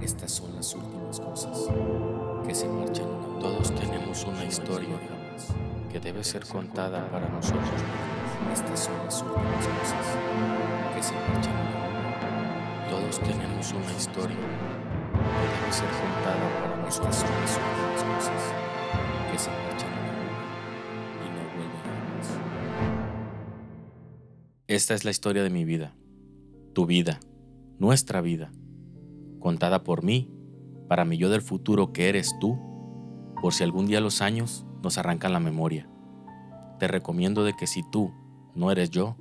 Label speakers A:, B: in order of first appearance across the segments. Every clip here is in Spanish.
A: Estas son las últimas cosas que se marchan en una.
B: Todos tenemos una historia que debe ser contada para nosotros mismos.
A: Estas son las últimas cosas que se marchan en una.
B: Todos tenemos una historia que debe ser contada para
A: Estas son
B: nosotros.
A: las últimas cosas que se marchan en una y no vuelven jamás.
B: Esta es la historia de mi vida, tu vida, nuestra vida, contada por mí, para mi yo del futuro que eres tú, por si algún día los años nos arrancan la memoria. Te recomiendo de que si tú no eres yo,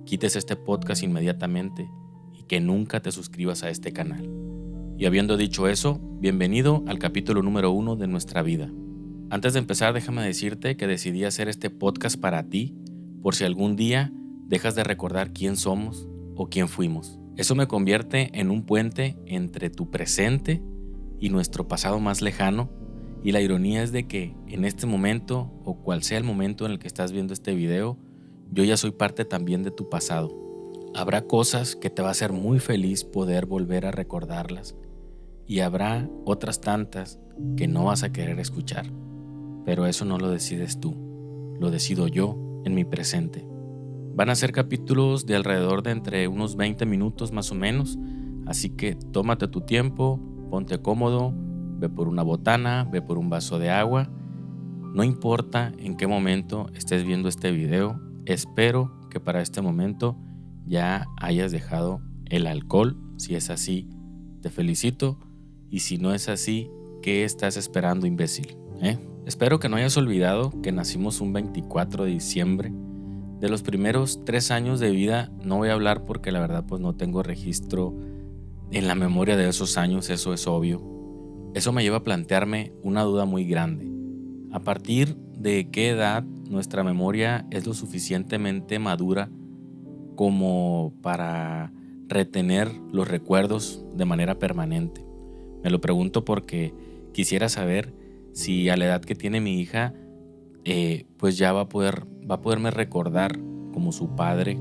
B: quites este podcast inmediatamente y que nunca te suscribas a este canal. Y habiendo dicho eso, bienvenido al capítulo número 1 de nuestra vida. Antes de empezar, déjame decirte que decidí hacer este podcast para ti, por si algún día dejas de recordar quién somos o quién fuimos. Eso me convierte en un puente entre tu presente y nuestro pasado más lejano, y la ironía es de que en este momento, o cual sea el momento en el que estás viendo este video, yo ya soy parte también de tu pasado. Habrá cosas que te va a hacer muy feliz poder volver a recordarlas, y habrá otras tantas que no vas a querer escuchar. Pero eso no lo decides tú, lo decido yo en mi presente. Van a ser capítulos de alrededor de entre unos 20 minutos más o menos, así que tómate tu tiempo, ponte cómodo, ve por una botana, ve por un vaso de agua. No importa en qué momento estés viendo este video, espero que para este momento ya hayas dejado el alcohol. Si es así, te felicito, y si no es así, ¿qué estás esperando, imbécil? Espero que no hayas olvidado que nacimos un 24 de diciembre. De los primeros 3 años de vida no voy a hablar porque la verdad pues no tengo registro en la memoria de esos años, eso es obvio. Eso me lleva a plantearme una duda muy grande. ¿A partir de qué edad nuestra memoria es lo suficientemente madura como para retener los recuerdos de manera permanente? Me lo pregunto porque quisiera saber si a la edad que tiene mi hija pues ya va a poderme recordar como su padre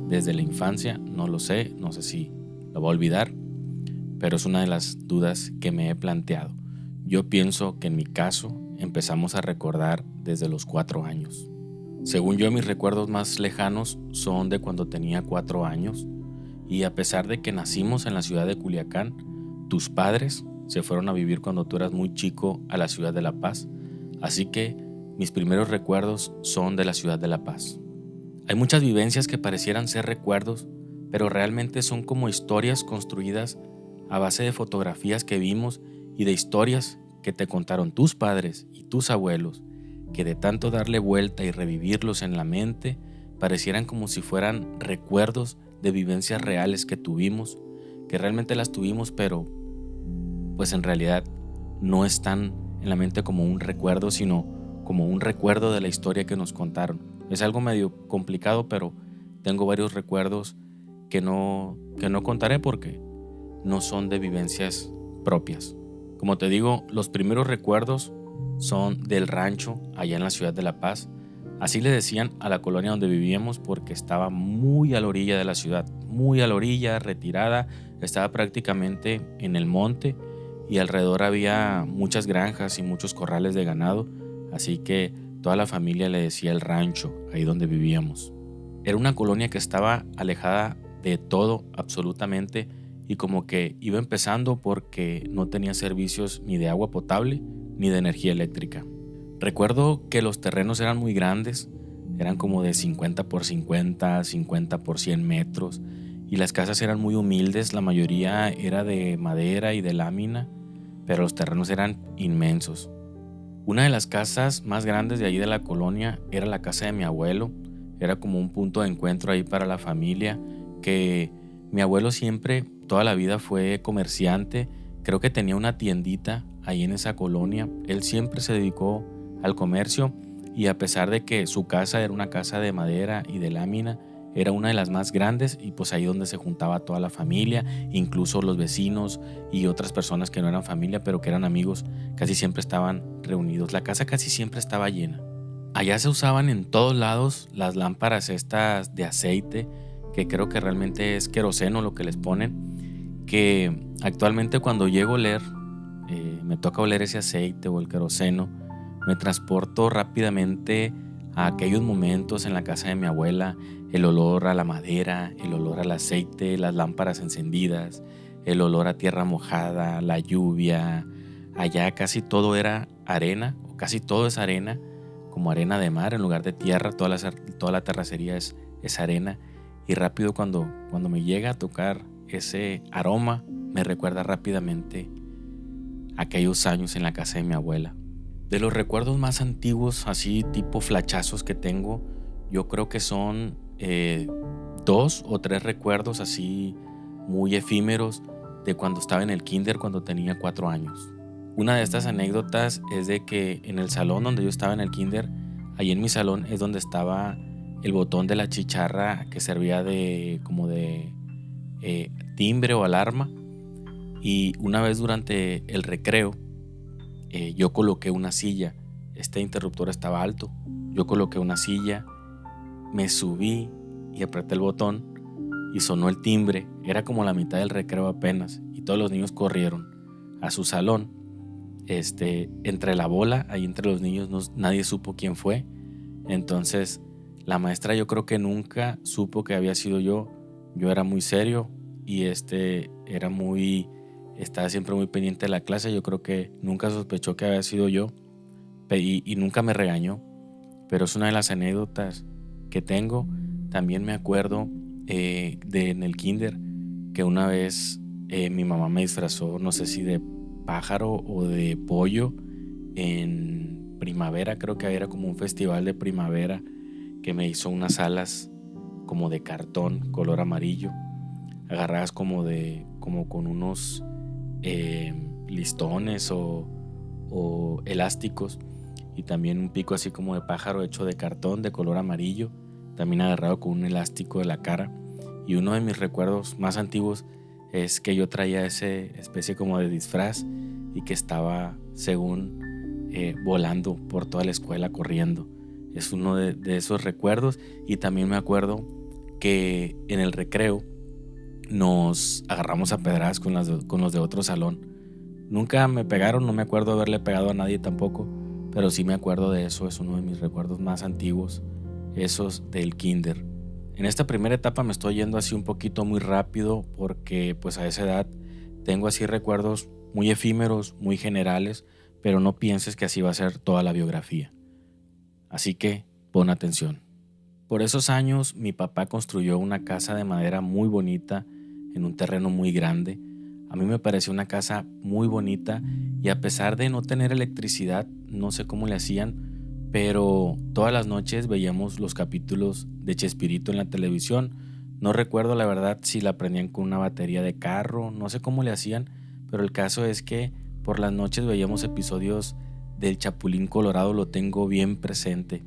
B: desde la infancia. No lo sé, no sé si lo va a olvidar, pero es una de las dudas que me he planteado. Yo pienso que en mi caso empezamos a recordar desde los 4 años. Según yo, mis recuerdos más lejanos son de cuando tenía 4 años, y a pesar de que nacimos en la ciudad de Culiacán, tus padres se fueron a vivir cuando tú eras muy chico a la ciudad de La Paz, así que mis primeros recuerdos son de la ciudad de La Paz. Hay muchas vivencias que parecieran ser recuerdos, pero realmente son como historias construidas a base de fotografías que vimos y de historias que te contaron tus padres y tus abuelos, que de tanto darle vuelta y revivirlos en la mente, parecieran como si fueran recuerdos de vivencias reales que tuvimos, que realmente las tuvimos, pero pues en realidad no están en la mente como un recuerdo, sino como un recuerdo de la historia que nos contaron. Es algo medio complicado, pero tengo varios recuerdos que no contaré porque no son de vivencias propias. Como te digo, los primeros recuerdos son del rancho allá en la ciudad de La Paz. Así le decían a la colonia donde vivíamos porque estaba muy a la orilla de la ciudad, muy a la orilla, retirada, estaba prácticamente en el monte, y alrededor había muchas granjas y muchos corrales de ganado, así que toda la familia le decía el rancho, ahí donde vivíamos. Era una colonia que estaba alejada de todo absolutamente, y como que iba empezando porque no tenía servicios ni de agua potable ni de energía eléctrica. Recuerdo que los terrenos eran muy grandes, eran como de 50 por 50, 50 por 100 metros, y las casas eran muy humildes, la mayoría era de madera y de lámina, pero los terrenos eran inmensos. Una de las casas más grandes de ahí de la colonia era la casa de mi abuelo. Era como un punto de encuentro ahí para la familia, que mi abuelo siempre, toda la vida fue comerciante. Creo que tenía una tiendita ahí en esa colonia. Él siempre se dedicó al comercio, y a pesar de que su casa era una casa de madera y de lámina, era una de las más grandes, y pues ahí donde se juntaba toda la familia, incluso los vecinos y otras personas que no eran familia pero que eran amigos, casi siempre estaban reunidos. La casa casi siempre estaba llena. Allá se usaban en todos lados las lámparas estas de aceite, que creo que realmente es queroseno lo que les ponen, que actualmente cuando llego a oler, me toca oler ese aceite o el queroseno, me transporto rápidamente a aquellos momentos en la casa de mi abuela, el olor a la madera, el olor al aceite, las lámparas encendidas, el olor a tierra mojada, la lluvia. Allá casi todo era arena, o casi todo es arena, como arena de mar en lugar de tierra. Toda la terracería es arena. Y rápido cuando me llega a tocar ese aroma, me recuerda rápidamente aquellos años en la casa de mi abuela. De los recuerdos más antiguos, así tipo flachazos que tengo, yo creo que son 2 o 3 recuerdos así muy efímeros de cuando estaba en el kinder, cuando tenía 4 años. Una de estas anécdotas es de que en el salón donde yo estaba en el kinder, ahí en mi salón es donde estaba el botón de la chicharra que servía como de timbre o alarma. Y una vez durante el recreo, yo coloqué una silla. Este interruptor estaba alto. Yo coloqué una silla, me subí y apreté el botón y sonó el timbre. Era como la mitad del recreo apenas y todos los niños corrieron a su salón. Entre la bola, ahí entre los niños, nadie supo quién fue. Entonces la maestra yo creo que nunca supo que había sido yo. Yo era muy serio y estaba siempre muy pendiente de la clase. Yo creo que nunca sospechó que había sido yo y nunca me regañó. Pero es una de las anécdotas que tengo. También me acuerdo en el kinder que una vez mi mamá me disfrazó, no sé si de pájaro o de pollo en primavera. Creo que era como un festival de primavera, que me hizo unas alas como de cartón color amarillo, agarradas como con unos listones o elásticos, y también un pico así como de pájaro hecho de cartón de color amarillo, también agarrado con un elástico de la cara. Y uno de mis recuerdos más antiguos es que yo traía esa especie como de disfraz y que estaba según volando por toda la escuela corriendo. Es uno de esos recuerdos. Y también me acuerdo que en el recreo nos agarramos a pedradas con los de otro salón. Nunca me pegaron, no me acuerdo haberle pegado a nadie tampoco, pero sí me acuerdo de eso. Es uno de mis recuerdos más antiguos, esos del kinder. En esta primera etapa me estoy yendo así un poquito muy rápido porque pues a esa edad tengo así recuerdos muy efímeros, muy generales, pero no pienses que así va a ser toda la biografía. Así que pon atención. Por esos años mi papá construyó una casa de madera muy bonita en un terreno muy grande. A mí me pareció una casa muy bonita y a pesar de no tener electricidad, no sé cómo le hacían, pero todas las noches veíamos los capítulos de Chespirito en la televisión. No recuerdo la verdad si la prendían con una batería de carro, no sé cómo le hacían, pero el caso es que por las noches veíamos episodios del Chapulín Colorado, lo tengo bien presente.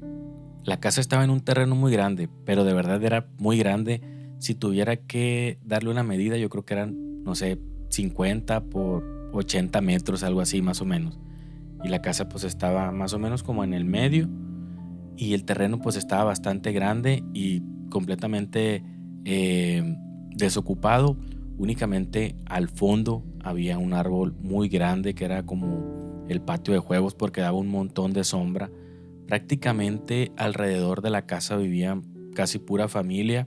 B: La casa estaba en un terreno muy grande, pero de verdad era muy grande. Si tuviera que darle una medida, yo creo que eran, no sé, 50 por 80 metros, algo así más o menos. Y la casa pues estaba más o menos como en el medio y el terreno pues estaba bastante grande y completamente desocupado. Únicamente al fondo había un árbol muy grande que era como el patio de juegos porque daba un montón de sombra. Prácticamente alrededor de la casa vivía casi pura familia.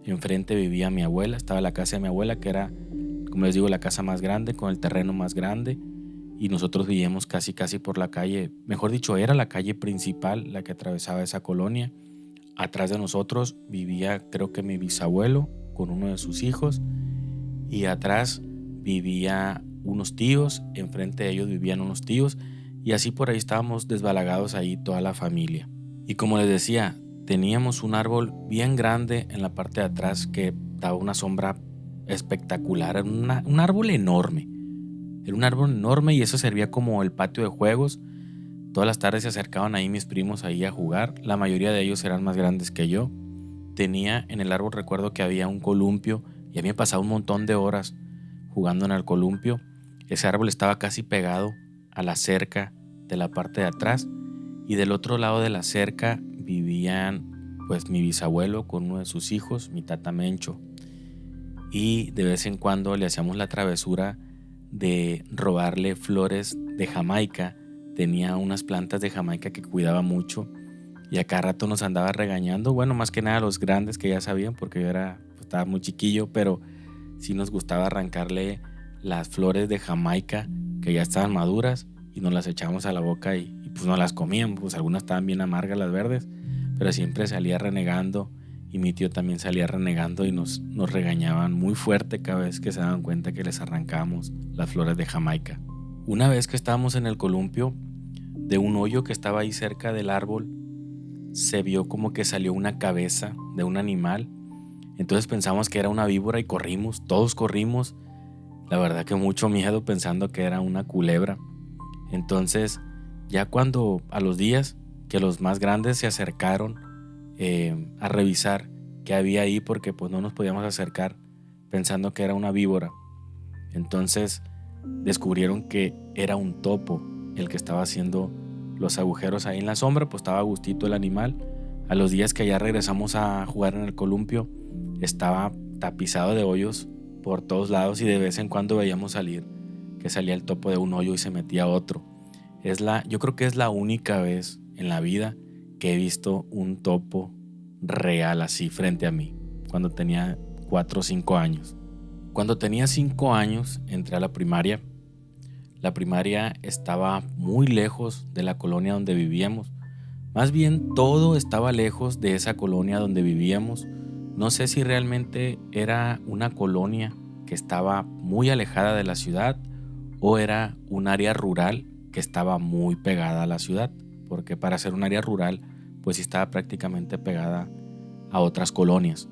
B: Enfrente vivía mi abuela, estaba la casa de mi abuela, que era, como les digo, la casa más grande con el terreno más grande, y nosotros vivíamos casi por la calle, mejor dicho, era la calle principal la que atravesaba esa colonia. Atrás de nosotros vivía, creo que mi bisabuelo con uno de sus hijos, y atrás vivía unos tíos, enfrente de ellos vivían unos tíos, y así por ahí estábamos desbalagados ahí toda la familia. Y como les decía, teníamos un árbol bien grande en la parte de atrás que daba una sombra espectacular. Era un árbol enorme. Era un árbol enorme y eso servía como el patio de juegos. Todas las tardes se acercaban ahí mis primos ahí a jugar. La mayoría de ellos eran más grandes que yo. Tenía en el árbol, recuerdo que había un columpio y a mí me pasaba un montón de horas jugando en el columpio. Ese árbol estaba casi pegado a la cerca de la parte de atrás, y del otro lado de la cerca vivían pues mi bisabuelo con uno de sus hijos, mi tata Mencho. y de vez en cuando le hacíamos la travesura de robarle flores de Jamaica. Tenía unas plantas de Jamaica que cuidaba mucho y a cada rato nos andaba regañando. Bueno, más que nada los grandes que ya sabían porque yo estaba muy chiquillo, pero sí nos gustaba arrancarle las flores de Jamaica que ya estaban maduras y nos las echábamos a la boca y pues no las comíamos. Pues algunas estaban bien amargas las verdes, pero siempre salía renegando y mi tío también salía renegando y nos regañaban muy fuerte cada vez que se daban cuenta que les arrancábamos las flores de Jamaica. Una vez que estábamos en el columpio, de un hoyo que estaba ahí cerca del árbol, se vio como que salió una cabeza de un animal. Entonces pensamos que era una víbora y corrimos, todos corrimos. La verdad que mucho miedo pensando que era una culebra. Entonces ya cuando a los días que los más grandes se acercaron a revisar qué había ahí, porque pues no nos podíamos acercar pensando que era una víbora, entonces descubrieron que era un topo el que estaba haciendo los agujeros ahí en la sombra. Pues estaba a gustito el animal. A los días que ya regresamos a jugar en el columpio, estaba tapizado de hoyos por todos lados y de vez en cuando veíamos salir que salía el topo de un hoyo y se metía a otro. Yo creo que es la única vez en la vida que he visto un topo real así frente a mí, cuando tenía 4 o 5 años. Cuando tenía 5 años entré a la primaria. La primaria estaba muy lejos de la colonia donde vivíamos. Más bien todo estaba lejos de esa colonia donde vivíamos. No sé si realmente era una colonia que estaba muy alejada de la ciudad o era un área rural que estaba muy pegada a la ciudad, porque para ser un área rural pues sí estaba prácticamente pegada a otras colonias.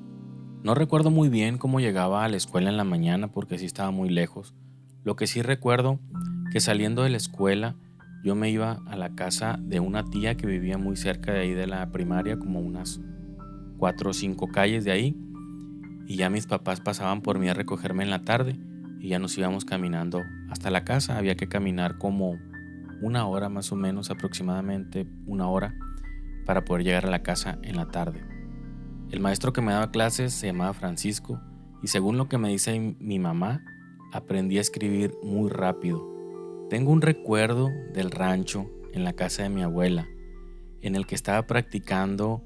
B: No recuerdo muy bien cómo llegaba a la escuela en la mañana porque sí estaba muy lejos. Lo que sí recuerdo que saliendo de la escuela yo me iba a la casa de una tía que vivía muy cerca de ahí de la primaria, como unas 4 o 5 calles de ahí, y ya mis papás pasaban por mí a recogerme en la tarde y ya nos íbamos caminando hasta la casa. Había que caminar como 1 hora más o menos, aproximadamente 1 hora, para poder llegar a la casa en la tarde. El maestro que me daba clases se llamaba Francisco y según lo que me dice mi mamá, aprendí a escribir muy rápido. Tengo un recuerdo del rancho en la casa de mi abuela, en el que estaba practicando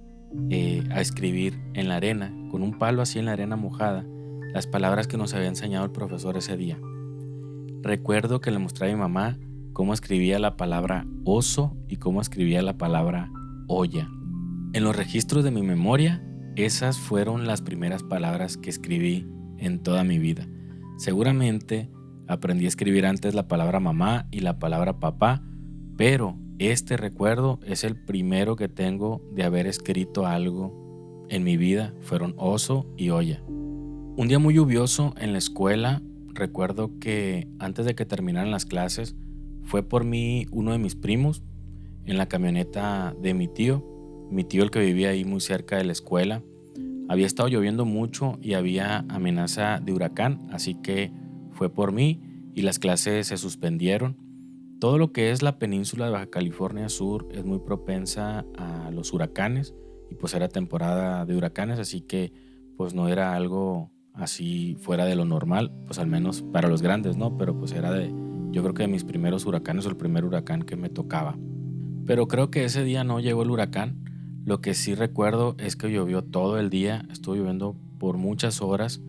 B: a escribir en la arena, con un palo así en la arena mojada, las palabras que nos había enseñado el profesor ese día. Recuerdo que le mostré a mi mamá cómo escribía la palabra oso y cómo escribía la palabra olla. En los registros de mi memoria, esas fueron las primeras palabras que escribí en toda mi vida. Seguramente aprendí a escribir antes la palabra mamá y la palabra papá, pero este recuerdo es el primero que tengo de haber escrito algo en mi vida. Fueron oso y olla. Un día muy lluvioso en la escuela, recuerdo que antes de que terminaran las clases, fue por mí uno de mis primos en la camioneta de mi tío el que vivía ahí muy cerca de la escuela. Había estado lloviendo mucho y había amenaza de huracán, así que fue por mí y las clases se suspendieron. Todo lo que es la península de Baja California Sur es muy propensa a los huracanes y pues era temporada de huracanes, así que pues no era algo así fuera de lo normal, pues al menos para los grandes, ¿no? Pero pues yo creo que de mis primeros huracanes o el primer huracán que me tocaba. Pero creo que ese día no llegó el huracán. Lo que sí recuerdo es que llovió todo el día, estuvo lloviendo por muchas horas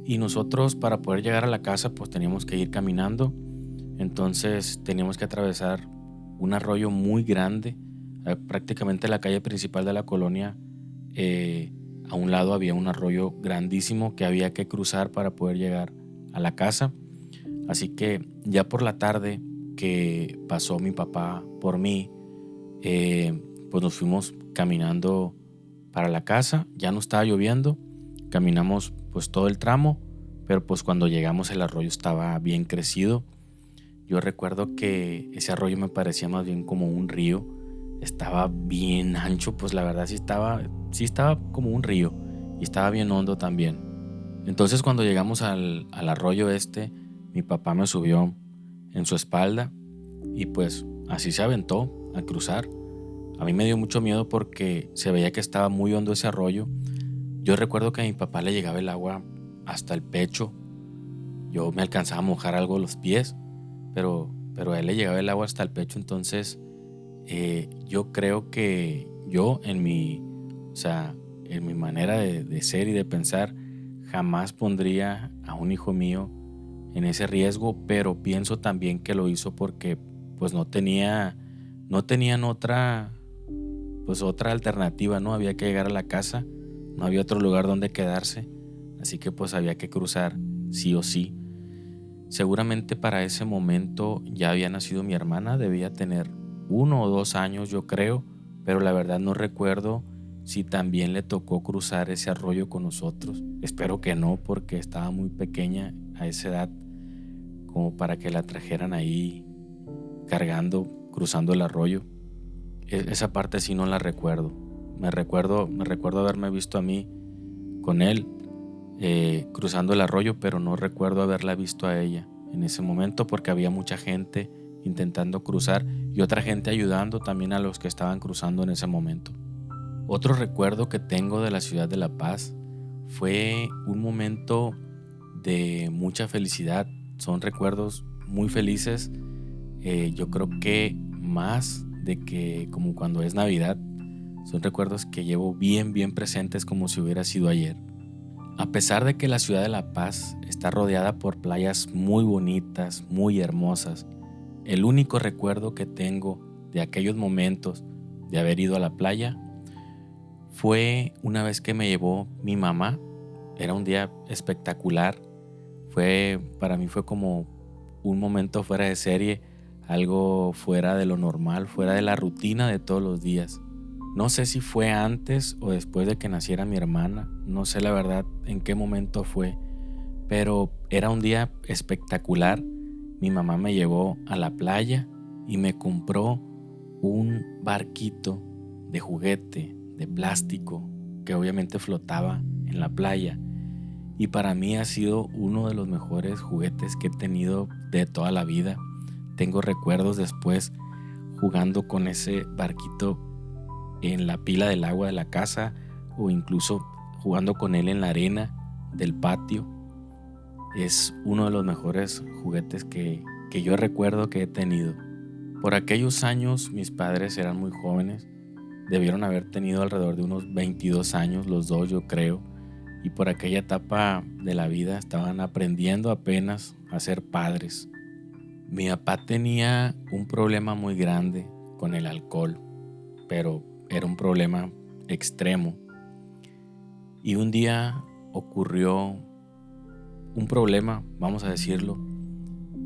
B: y nosotros para poder llegar a la casa pues teníamos que ir caminando. Entonces teníamos que atravesar un arroyo muy grande, prácticamente la calle principal de la colonia. A un lado había un arroyo grandísimo que había que cruzar para poder llegar a la casa. Así que ya por la tarde que pasó mi papá por mí, pues nos fuimos caminando para la casa. Ya no estaba lloviendo, caminamos pues todo el tramo, pero pues cuando llegamos el arroyo estaba bien crecido. Yo recuerdo que ese arroyo me parecía más bien como un río. Estaba bien ancho, pues la verdad sí estaba como un río y estaba bien hondo también. Entonces cuando llegamos al arroyo mi papá me subió en su espalda y pues así se aventó a cruzar. A mí me dio mucho miedo porque se veía que estaba muy hondo ese arroyo. Yo recuerdo que a mi papá le llegaba el agua hasta el pecho. Yo me alcanzaba a mojar algo los pies, pero a él le llegaba el agua hasta el pecho. Entonces yo creo que yo en mi manera de ser y de pensar jamás pondría a un hijo mío en ese riesgo, pero pienso también que lo hizo porque pues no tenían otra alternativa, ¿no? Había que llegar a la casa, no había otro lugar donde quedarse, así que pues había que cruzar sí o sí. Seguramente para ese momento ya había nacido mi hermana, debía tener 1 o 2 años yo creo, pero la verdad no recuerdo si también le tocó cruzar ese arroyo con nosotros. Espero que no, porque estaba muy pequeña a esa edad como para que la trajeran ahí cargando, cruzando el arroyo. Esa parte sí no la recuerdo. Me recuerdo haberme visto a mí con él cruzando el arroyo, pero no recuerdo haberla visto a ella en ese momento porque había mucha gente intentando cruzar y otra gente ayudando también a los que estaban cruzando en ese momento. Otro recuerdo que tengo de la ciudad de La Paz fue un momento de mucha felicidad. Son recuerdos muy felices. Yo creo que más de que como cuando es Navidad, son recuerdos que llevo bien presentes como si hubiera sido ayer. A pesar de que la ciudad de La Paz está rodeada por playas muy bonitas, muy hermosas, el único recuerdo que tengo de aquellos momentos de haber ido a la playa fue una vez que me llevó mi mamá. Era un día espectacular. Para mí fue como un momento fuera de serie, algo fuera de lo normal, fuera de la rutina de todos los días. No sé si fue antes o después de que naciera mi hermana, no sé la verdad en qué momento fue, pero era un día espectacular. Mi mamá me llevó a la playa y me compró un barquito de juguete, de plástico, que obviamente flotaba en la playa. Y para mí ha sido uno de los mejores juguetes que he tenido de toda la vida. Tengo recuerdos después jugando con ese barquito en la pila del agua de la casa o incluso jugando con él en la arena del patio. Es uno de los mejores juguetes que yo recuerdo que he tenido. Por aquellos años mis padres eran muy jóvenes, debieron haber tenido alrededor de unos 22 años los dos yo creo, y por aquella etapa de la vida estaban aprendiendo apenas a ser padres. Mi papá tenía un problema muy grande con el alcohol, pero era un problema extremo. Y un día ocurrió un problema, vamos a decirlo,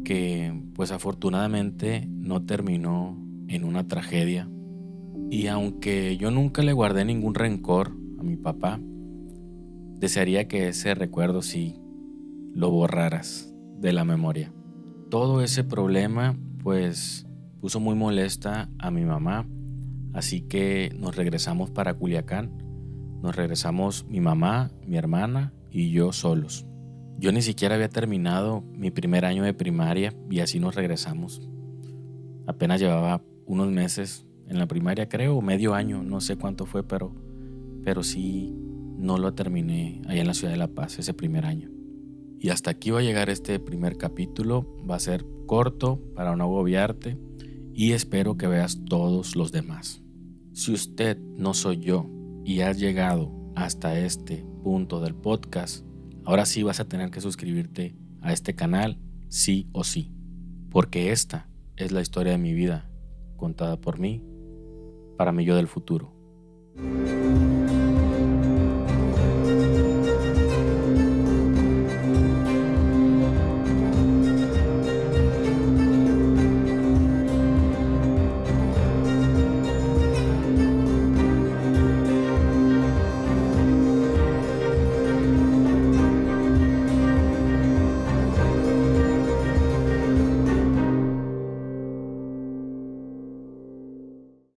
B: que pues afortunadamente no terminó en una tragedia. Y aunque yo nunca le guardé ningún rencor a mi papá, desearía que ese recuerdo sí lo borraras de la memoria. Todo ese problema pues puso muy molesta a mi mamá, así que nos regresamos para Culiacán. Nos regresamos mi mamá, mi hermana y yo solos. Yo ni siquiera había terminado mi primer año de primaria y así nos regresamos. Apenas llevaba unos meses en la primaria, creo, medio año, no sé cuánto fue, pero sí no lo terminé allá en la ciudad de La Paz ese primer año. Y hasta aquí va a llegar este primer capítulo. Va a ser corto para no agobiarte y espero que veas todos los demás. Si usted no soy yo y has llegado hasta este punto del podcast, ahora sí vas a tener que suscribirte a este canal sí o sí, porque esta es la historia de mi vida contada por mí para mi yo del futuro.